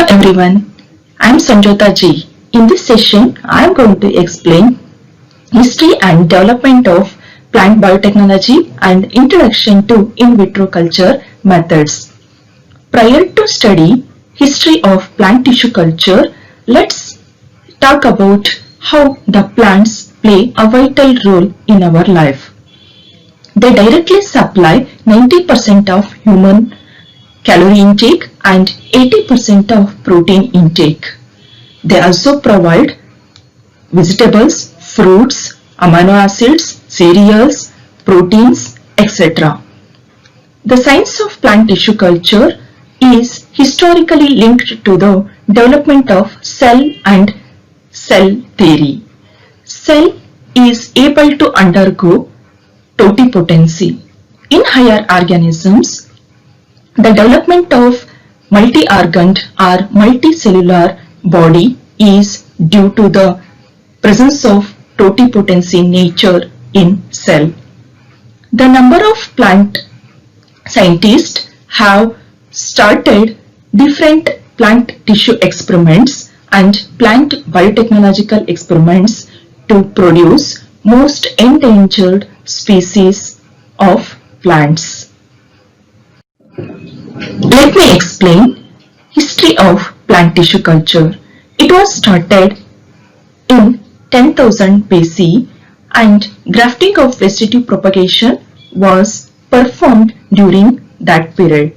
everyone, I am Sanjota Ji. In this session, I am going to explain history and development of plant biotechnology and introduction to in vitro culture methods. Prior to study history of plant tissue culture, let's talk about how the plants play a vital role in our life. They directly supply 90% of human calorie intake and 80% of protein intake. They also provide vegetables, fruits, amino acids, cereals, proteins, etc. The science of plant tissue culture is historically linked to the development of cell and cell theory. Cell is able to undergo totipotency. In higher organisms, the development of multi-organed or multicellular body is due to the presence of totipotency nature in cell. The number of plant scientists have started different plant tissue experiments and plant biotechnological experiments to produce most endangered species of plants. Let me explain history of plant tissue culture. It was started in 10,000 BC and grafting of vegetative propagation was performed during that period.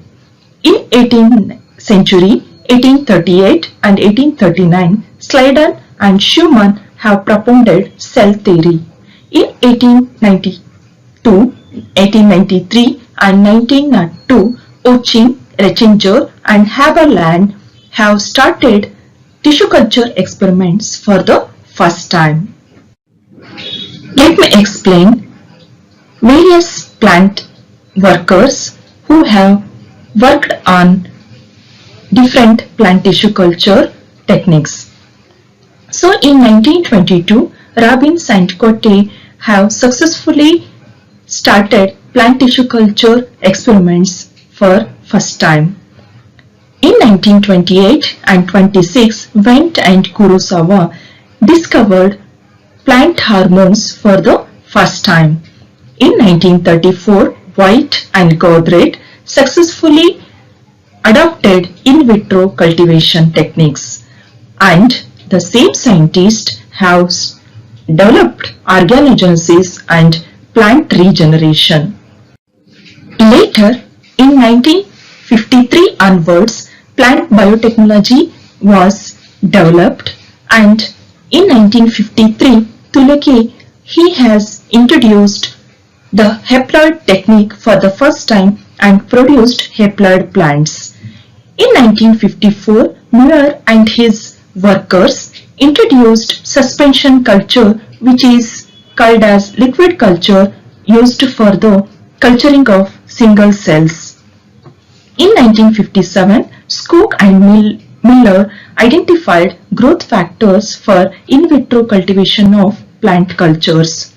In 18th century, 1838 and 1839, Sladen and Schumann have propounded cell theory. In 1892, 1893 and 1902, Ochin, Rechinger and Haberland have started tissue culture experiments for the first time. Let me explain various plant workers who have worked on different plant tissue culture techniques. So in 1922, Robbins and Cotte have successfully started plant tissue culture experiments for first time. In 1928 and 26, Wendt and Kurosawa discovered plant hormones for the first time. In 1934, White and Godred successfully adopted in vitro cultivation techniques, and the same scientists have developed organogenesis and plant regeneration. Later, in 1953 onwards, plant biotechnology was developed, and in 1953, Tuleke he has introduced the haploid technique for the first time and produced haploid plants. In 1954, Muir and his workers introduced suspension culture, which is called as liquid culture, used for the culturing of single cells. In 1957, Skoog and Miller identified growth factors for in vitro cultivation of plant cultures.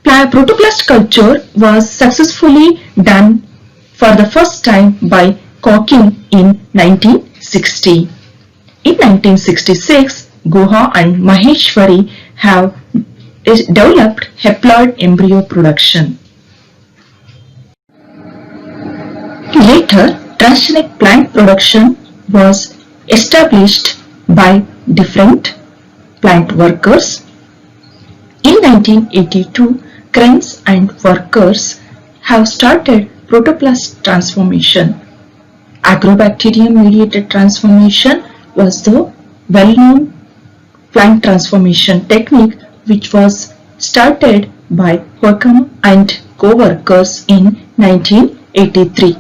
Protoplast culture was successfully done for the first time by Cocking in 1960. In 1966, Guha and Maheshwari have developed haploid embryo production. Later, transgenic plant production was established by different plant workers. In 1982, Krenz and workers have started protoplast transformation. Agrobacterium mediated transformation was the well-known plant transformation technique which was started by Wickham and co-workers in 1983.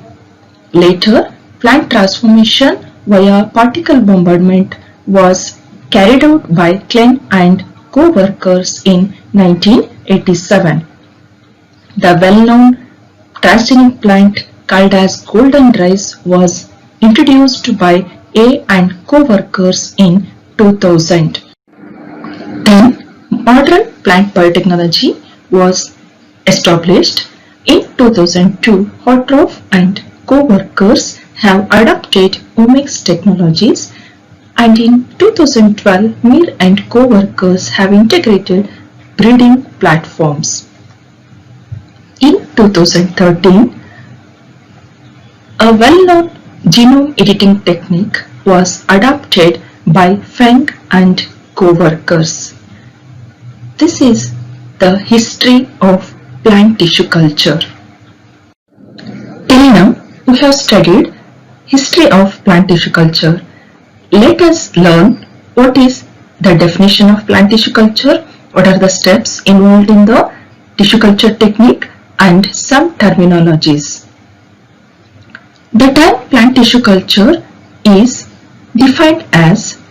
Later, plant transformation via particle bombardment was carried out by Klein and co-workers in 1987. The well-known transgenic plant called as golden rice was introduced by A and co-workers in 2000. Then, modern plant biotechnology was established. In 2002, Hotroff and co-workers have adopted Omics technologies, and in 2012 Mir and co-workers have integrated breeding platforms. In 2013, a well-known genome editing technique was adopted by Feng and co-workers. This is the history of plant tissue culture. Till now, we have studied history of plant tissue culture. Let us learn what is the definition of plant tissue culture, what are the steps involved in the tissue culture technique, and some terminologies. The term plant tissue culture is defined as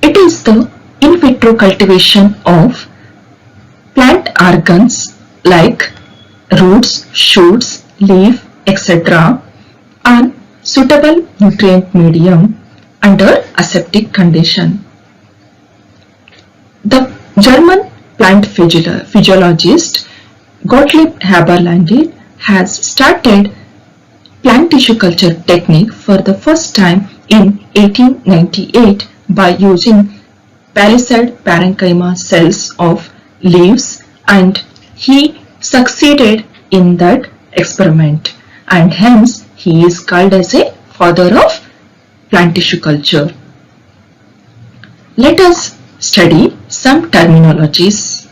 it is the in vitro cultivation of plant organs like roots, shoots, leaf, etc. on suitable nutrient medium under aseptic condition. The German plant physiologist Gottlieb Haberlange has started plant tissue culture technique for the first time in 1898 by using palisade parenchyma cells of leaves, and he succeeded in that experiment, and hence he is called as a father of plant tissue culture. Let us study some terminologies.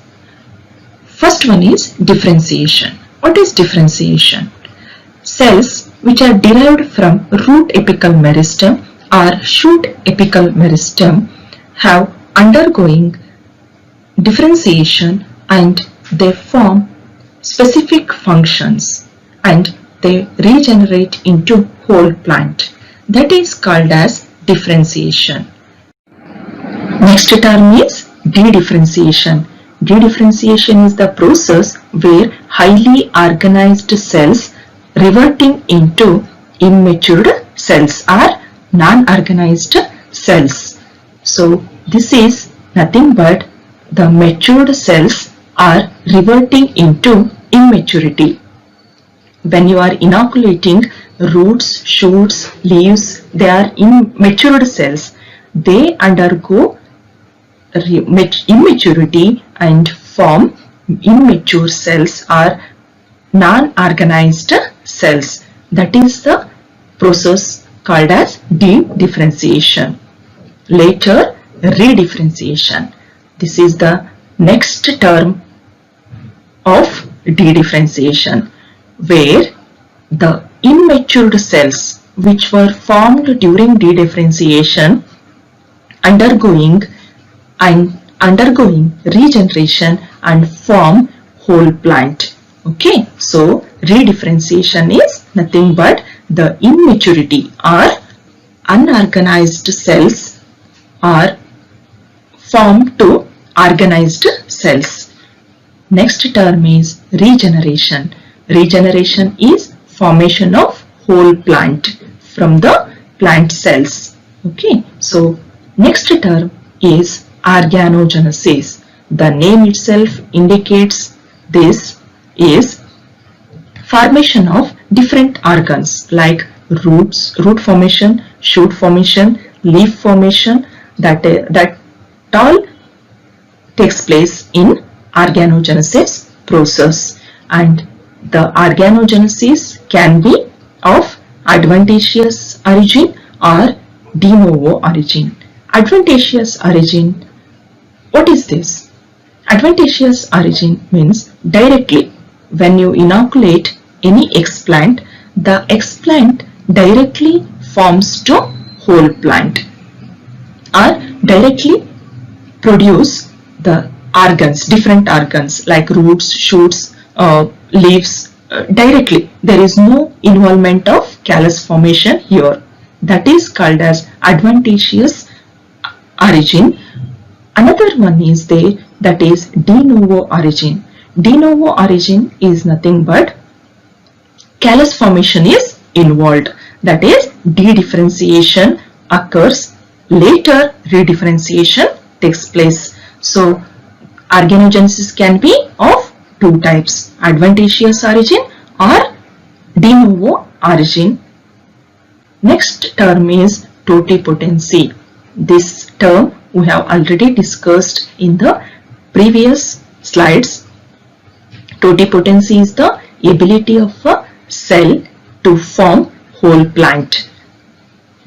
First one is differentiation. What is differentiation? Cells which are derived from root apical meristem or shoot apical meristem have undergoing differentiation and they form specific functions and they regenerate into whole plant. That is called as differentiation. Next term is dedifferentiation. Dedifferentiation is the process where highly organized cells reverting into immature cells or non-organized cells. So this is nothing but the matured cells are reverting into immaturity. When you are inoculating roots, shoots, leaves, they are immature cells. They undergo immaturity and form immature cells or non-organized cells. That is the process called as dedifferentiation. Later, redifferentiation. This is the next term of dedifferentiation, where the immature cells which were formed during dedifferentiation undergoing regeneration and form whole plant. Okay, so redifferentiation is nothing but the immaturity or unorganized cells are formed to organized cells. Next term is regeneration. Regeneration is formation of whole plant from the plant cells. Okay, so next term is organogenesis. The name itself indicates this is formation of different organs like roots, root formation, shoot formation, leaf formation, that all takes place in organogenesis process, and the organogenesis can be of adventitious origin or de novo origin. Adventitious origin, what is this? Adventitious origin means directly when you inoculate any explant, the explant directly forms to whole plant or directly produce the organs, different organs like roots, shoots, leaves, directly. There is no involvement of callus formation here. That is called as adventitious origin. Another one is there, that is de novo origin. De novo origin is nothing but callus formation is involved. That is dedifferentiation occurs, later redifferentiation takes place. So organogenesis can be of two types, adventitious origin or de novo origin. Next term is totipotency. This term we have already discussed in the previous slides. Totipotency is the ability of a cell to form whole plant.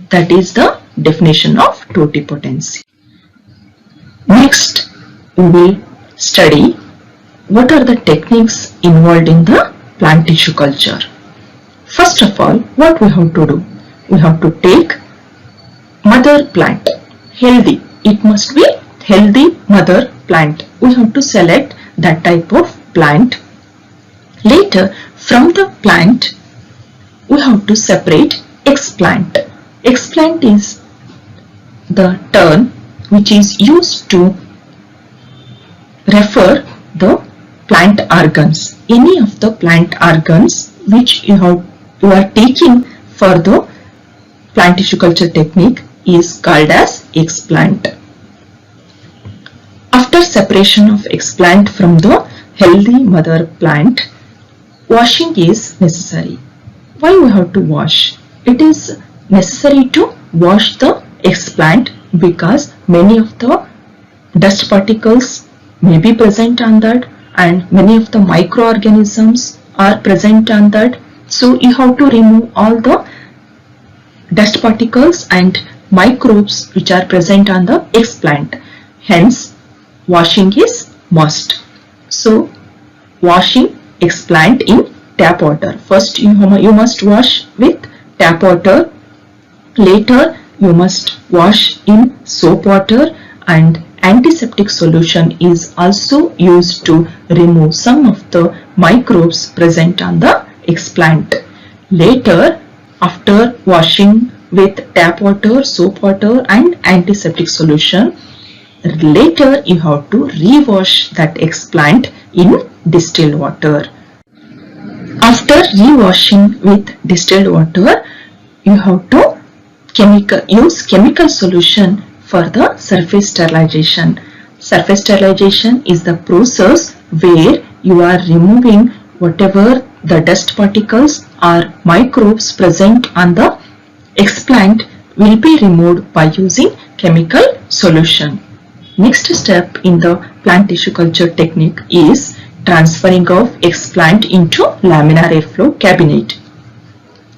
That is the definition of totipotency. Next, we will study what are the techniques involved in the plant tissue culture. First of all, what we have to do? We have to take mother plant, healthy. It must be healthy mother plant. We have to select that type of plant. Later, from the plant, we have to separate explant. Explant is the term which is used to refer the plant organs. Any of the plant organs which you are taking for the plant tissue culture technique is called as explant. After separation of explant from the healthy mother plant, washing is necessary. Why we have to wash? It is necessary to wash the explant because many of the dust particles may be present on that and many of the microorganisms are present on that. So you have to remove all the dust particles and microbes which are present on the explant. Hence, washing is must. So, washing explant in tap water. First, you must wash with tap water. Later, you must wash in soap water, and antiseptic solution is also used to remove some of the microbes present on the explant. Later, after washing with tap water, soap water and antiseptic solution, later you have to rewash that explant in distilled water. After rewashing with distilled water, you have to use chemical solution for the surface sterilization. Surface sterilization is the process where you are removing whatever the dust particles or microbes present on the explant will be removed by using chemical solution. Next step in the plant tissue culture technique is transferring of explant into laminar airflow cabinet.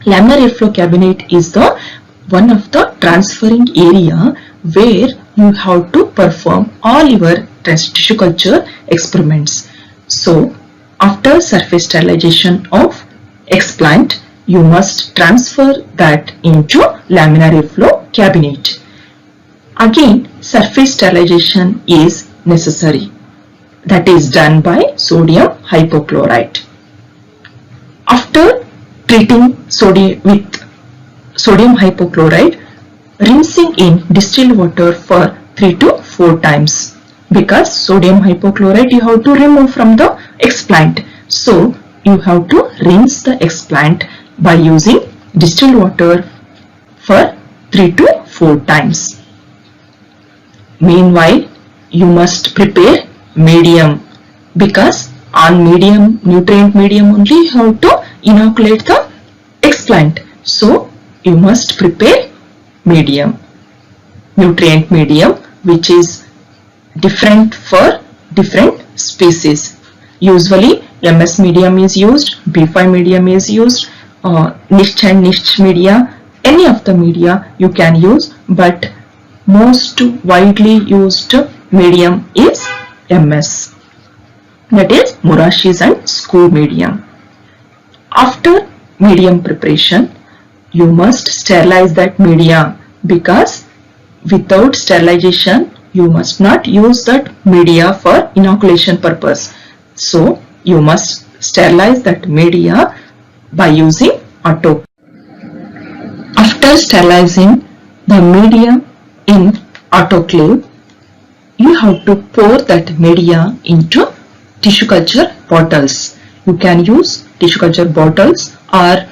Laminar airflow cabinet is the one of the transferring area where you have to perform all your tissue culture experiments. So, after surface sterilization of explant, you must transfer that into laminar airflow cabinet. Again, surface sterilization is necessary. That is done by sodium hypochlorite. After treating sodium with sodium hypochlorite, rinsing in distilled water for 3 to 4 times, because sodium hypochlorite you have to remove from the explant. So you have to rinse the explant by using distilled water for 3 to 4 times. Meanwhile, you must prepare medium, because on medium, nutrient medium only you have to inoculate the explant. So you must prepare medium, nutrient medium, which is different for different species. Usually MS medium is used, B5 medium is used, niche and niche media, any of the media you can use, but most widely used medium is MS, that is Murashis and Scoop medium. After medium preparation, you must sterilize that media, because without sterilization you must not use that media for inoculation purpose. So you must sterilize that media by using autoclave. After sterilizing the media in autoclave, you have to pour that media into tissue culture bottles. You can use tissue culture bottles or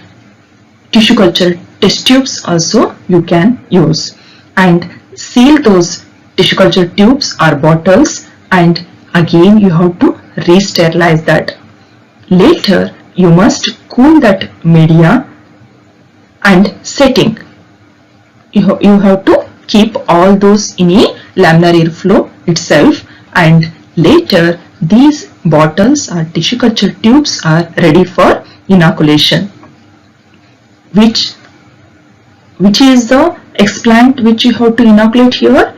tissue culture test tubes also you can use, and seal those tissue culture tubes or bottles, and again you have to re-sterilize that. Later you must cool that media, and setting. you have to keep all those in a laminar airflow itself, and later these bottles or tissue culture tubes are ready for inoculation. Which is the explant which you have to inoculate here,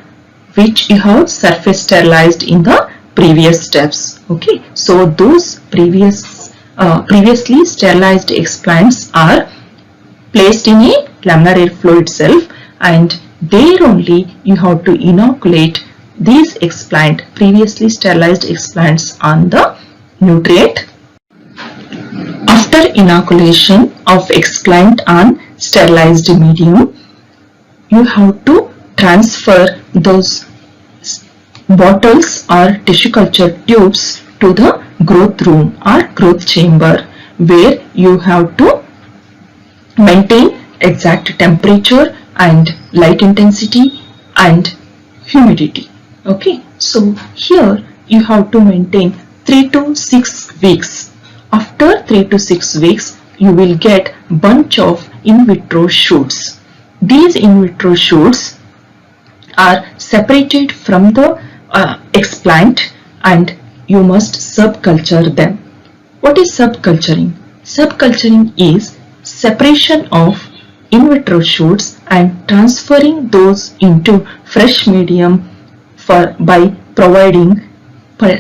which you have surface sterilized in the previous steps. Okay, so those previously sterilized explants are placed in a laminar airflow itself, and there only you have to inoculate these previously sterilized explants on the nutrient. After inoculation of explant on sterilized medium, you have to transfer those bottles or tissue culture tubes to the growth room or growth chamber, where you have to maintain exact temperature and light intensity and humidity. Okay, so here you have to maintain 3 to 6 weeks. After 3 to 6 weeks, you will get bunch of in vitro shoots. These in vitro shoots are separated from the explant, and you must subculture them. What is subculturing? Subculturing is separation of in vitro shoots and transferring those into fresh medium by providing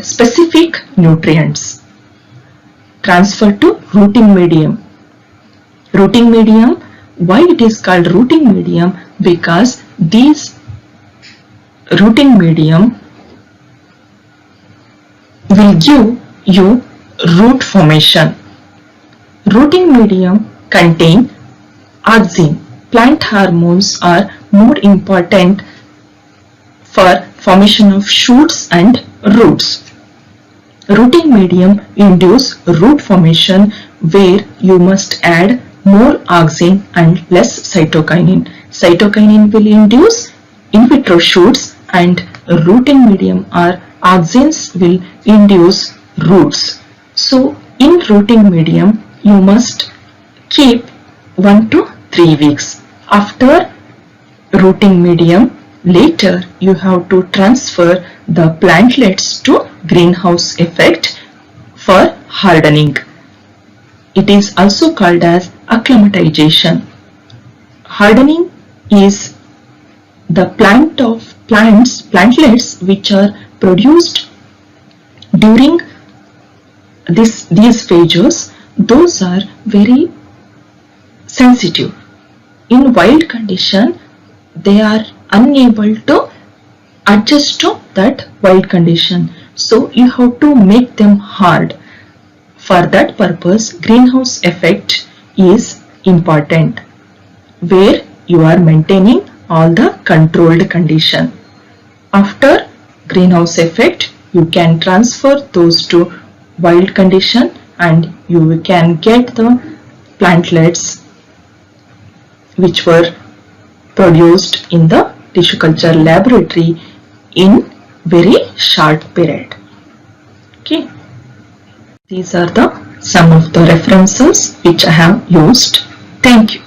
specific nutrients. Transfer to rooting medium. Rooting medium, why it is called rooting medium? Because these rooting medium will give you root formation. Rooting medium contain auxin. Plant hormones are more important for formation of shoots and roots. Rooting medium induce root formation, where you must add more auxin and less cytokinin. Cytokinin will induce in vitro shoots, and rooting medium or auxins will induce roots. So in rooting medium you must keep 1 to 3 weeks. After rooting medium, later you have to transfer the plantlets to greenhouse effect for hardening. It is also called as acclimatization. Hardening is the plantlets which are produced during these phases. Those are very sensitive. In wild condition, they are unable to adjust to that wild condition. So you have to make them hard. For that purpose, greenhouse effect is important, where you are maintaining all the controlled condition. After greenhouse effect, you can transfer those to wild condition, and you can get the plantlets which were produced in the tissue culture laboratory in very short period. Okay, these are some of the references which I have used. Thank you.